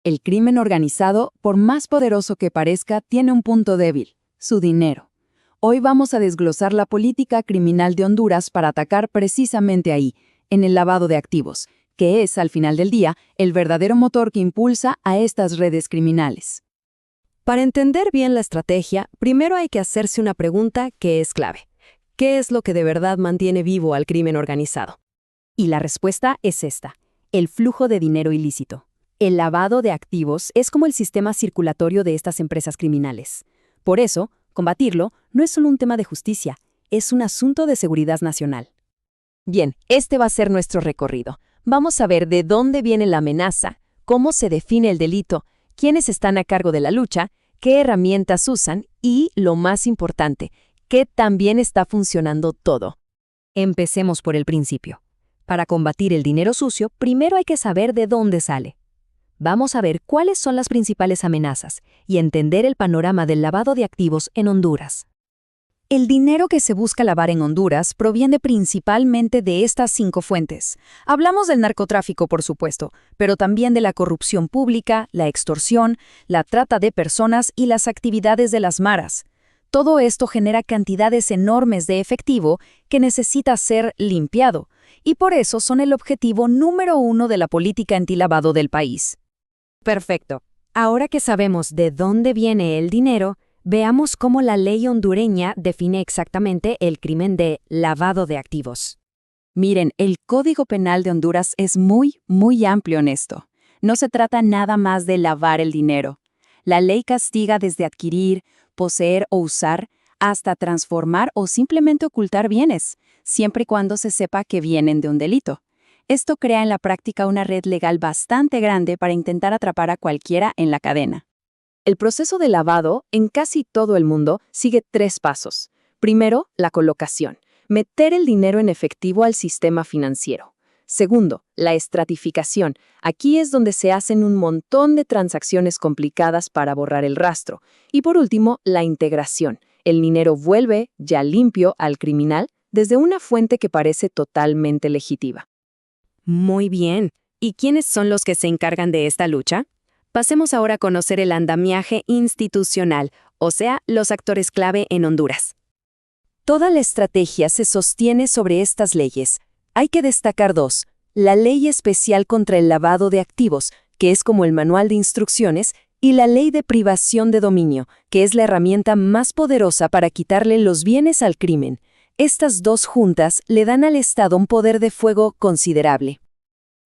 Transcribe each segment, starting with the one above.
El crimen organizado, por más poderoso que parezca, tiene un punto débil: su dinero. Hoy vamos a desglosar la política criminal de Honduras para atacar precisamente ahí, en el lavado de activos, que es, al final del día, el verdadero motor que impulsa a estas redes criminales. Para entender bien la estrategia, primero hay que hacerse una pregunta que es clave. ¿Qué es lo que de verdad mantiene vivo al crimen organizado? Y la respuesta es esta: el flujo de dinero ilícito. El lavado de activos es como el sistema circulatorio de estas empresas criminales. Por eso, combatirlo no es solo un tema de justicia, es un asunto de seguridad nacional. Bien, este va a ser nuestro recorrido. Vamos a ver de dónde viene la amenaza, cómo se define el delito, quiénes están a cargo de la lucha, qué herramientas usan y, lo más importante, qué tan bien está funcionando todo. Empecemos por el principio. Para combatir el dinero sucio, primero hay que saber de dónde sale. Vamos a ver cuáles son las principales amenazas y entender el panorama del lavado de activos en Honduras. El dinero que se busca lavar en Honduras proviene principalmente de estas 5 fuentes. Hablamos del narcotráfico, por supuesto, pero también de la corrupción pública, la extorsión, la trata de personas y las actividades de las maras. Todo esto genera cantidades enormes de efectivo que necesita ser limpiado, y por eso son el objetivo número 1 de la política antilavado del país. Perfecto. Ahora que sabemos de dónde viene el dinero, veamos cómo la ley hondureña define exactamente el crimen de lavado de activos. Miren, el Código Penal de Honduras es muy amplio en esto. No se trata nada más de lavar el dinero. La ley castiga desde adquirir, poseer o usar, hasta transformar o simplemente ocultar bienes, siempre y cuando se sepa que vienen de un delito. Esto crea en la práctica una red legal bastante grande para intentar atrapar a cualquiera en la cadena. El proceso de lavado, en casi todo el mundo, sigue 3 pasos. Primero, la colocación: meter el dinero en efectivo al sistema financiero. Segundo, la estratificación. Aquí es donde se hacen un montón de transacciones complicadas para borrar el rastro. Y por último, la integración. El dinero vuelve, ya limpio, al criminal desde una fuente que parece totalmente legítima. Muy bien. ¿Y quiénes son los que se encargan de esta lucha? Pasemos ahora a conocer el andamiaje institucional, o sea, los actores clave en Honduras. Toda la estrategia se sostiene sobre estas leyes. Hay que destacar 2. La Ley Especial contra el Lavado de Activos, que es como el manual de instrucciones, y la Ley de Privación de Dominio, que es la herramienta más poderosa para quitarle los bienes al crimen. Estas 2 juntas le dan al Estado un poder de fuego considerable.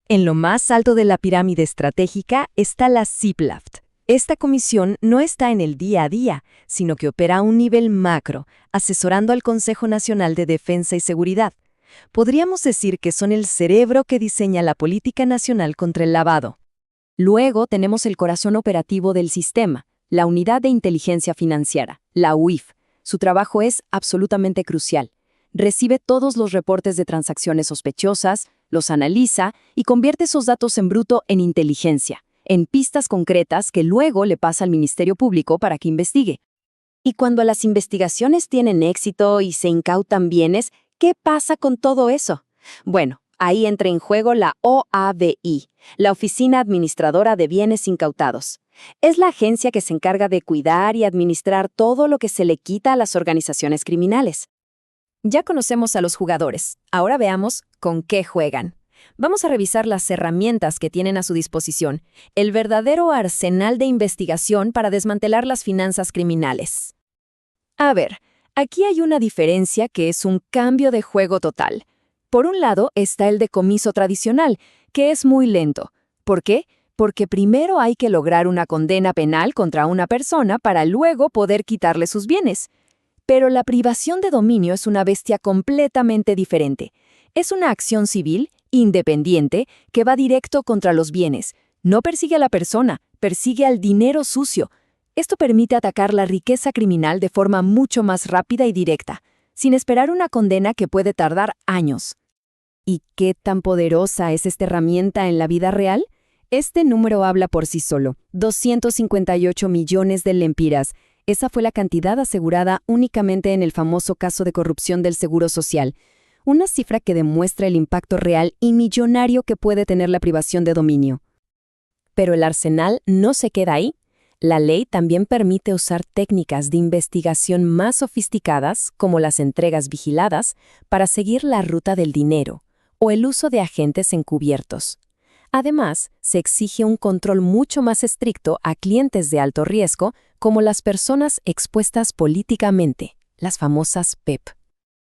En lo más alto de la pirámide estratégica está la CIPLAFT. Esta comisión no está en el día a día, sino que opera a un nivel macro, asesorando al Consejo Nacional de Defensa y Seguridad. Podríamos decir que son el cerebro que diseña la política nacional contra el lavado. Luego tenemos el corazón operativo del sistema, la Unidad de Inteligencia Financiera, la UIF. Su trabajo es absolutamente crucial. Recibe todos los reportes de transacciones sospechosas, los analiza y convierte esos datos en bruto en inteligencia, en pistas concretas que luego le pasa al Ministerio Público para que investigue. Y cuando las investigaciones tienen éxito y se incautan bienes, ¿qué pasa con todo eso? Bueno, ahí entra en juego la OABI, la Oficina Administradora de Bienes Incautados. Es la agencia que se encarga de cuidar y administrar todo lo que se le quita a las organizaciones criminales. Ya conocemos a los jugadores, ahora veamos con qué juegan. Vamos a revisar las herramientas que tienen a su disposición, el verdadero arsenal de investigación para desmantelar las finanzas criminales. A ver, aquí hay una diferencia que es un cambio de juego total. Por un lado está el decomiso tradicional, que es muy lento. ¿Por qué? Porque primero hay que lograr una condena penal contra una persona para luego poder quitarle sus bienes. Pero la privación de dominio es una bestia completamente diferente. Es una acción civil, independiente, que va directo contra los bienes. No persigue a la persona, persigue al dinero sucio. Esto permite atacar la riqueza criminal de forma mucho más rápida y directa, sin esperar una condena que puede tardar años. ¿Y qué tan poderosa es esta herramienta en la vida real? Este número habla por sí solo: 258 millones de lempiras. Esa fue la cantidad asegurada únicamente en el famoso caso de corrupción del Seguro Social, una cifra que demuestra el impacto real y millonario que puede tener la privación de dominio. Pero el arsenal no se queda ahí. La ley también permite usar técnicas de investigación más sofisticadas, como las entregas vigiladas, para seguir la ruta del dinero, o el uso de agentes encubiertos. Además, se exige un control mucho más estricto a clientes de alto riesgo, como las personas expuestas políticamente, las famosas PEP.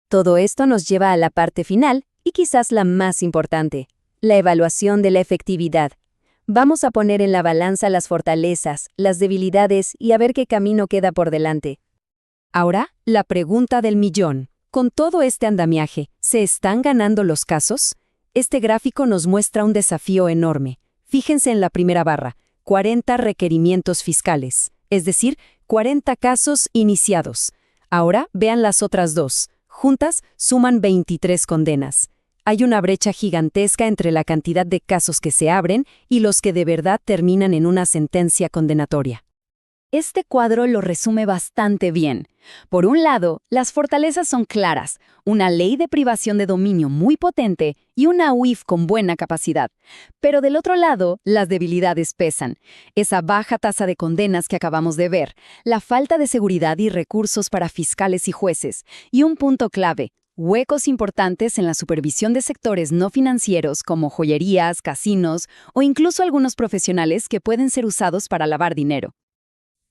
Todo esto nos lleva a la parte final, y quizás la más importante, la evaluación de la efectividad. Vamos a poner en la balanza las fortalezas, las debilidades y a ver qué camino queda por delante. Ahora, la pregunta del millón. Con todo este andamiaje, ¿se están ganando los casos? Este gráfico nos muestra un desafío enorme. Fíjense en la primera barra, 40 requerimientos fiscales, es decir, 40 casos iniciados. Ahora vean las otras dos. Juntas suman 23 condenas. Hay una brecha gigantesca entre la cantidad de casos que se abren y los que de verdad terminan en una sentencia condenatoria. Este cuadro lo resume bastante bien. Por un lado, las fortalezas son claras, una ley de privación de dominio muy potente y una UIF con buena capacidad. Pero del otro lado, las debilidades pesan. Esa baja tasa de condenas que acabamos de ver, la falta de seguridad y recursos para fiscales y jueces, y un punto clave, huecos importantes en la supervisión de sectores no financieros como joyerías, casinos o incluso algunos profesionales que pueden ser usados para lavar dinero.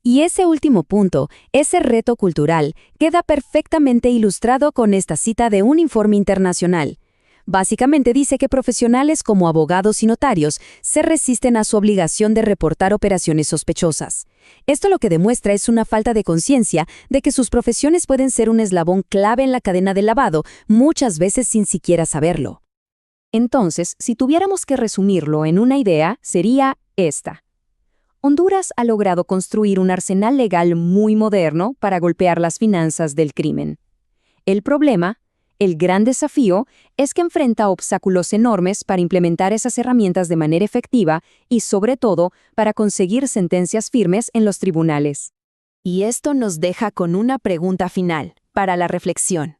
Y ese último punto, ese reto cultural, queda perfectamente ilustrado con esta cita de un informe internacional. Básicamente dice que profesionales como abogados y notarios se resisten a su obligación de reportar operaciones sospechosas. Esto lo que demuestra es una falta de conciencia de que sus profesiones pueden ser un eslabón clave en la cadena del lavado, muchas veces sin siquiera saberlo. Entonces, si tuviéramos que resumirlo en una idea, sería esta. Honduras ha logrado construir un arsenal legal muy moderno para golpear las finanzas del crimen. El problema, el gran desafío, es que enfrenta obstáculos enormes para implementar esas herramientas de manera efectiva y, sobre todo, para conseguir sentencias firmes en los tribunales. Y esto nos deja con una pregunta final, para la reflexión.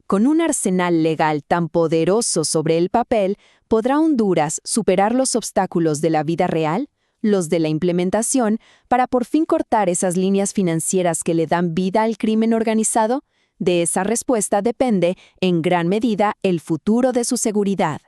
Con un arsenal legal tan poderoso sobre el papel, ¿podrá Honduras superar los obstáculos de la vida real, los de la implementación, para por fin cortar esas líneas financieras que le dan vida al crimen organizado? De esa respuesta depende, en gran medida, el futuro de su seguridad.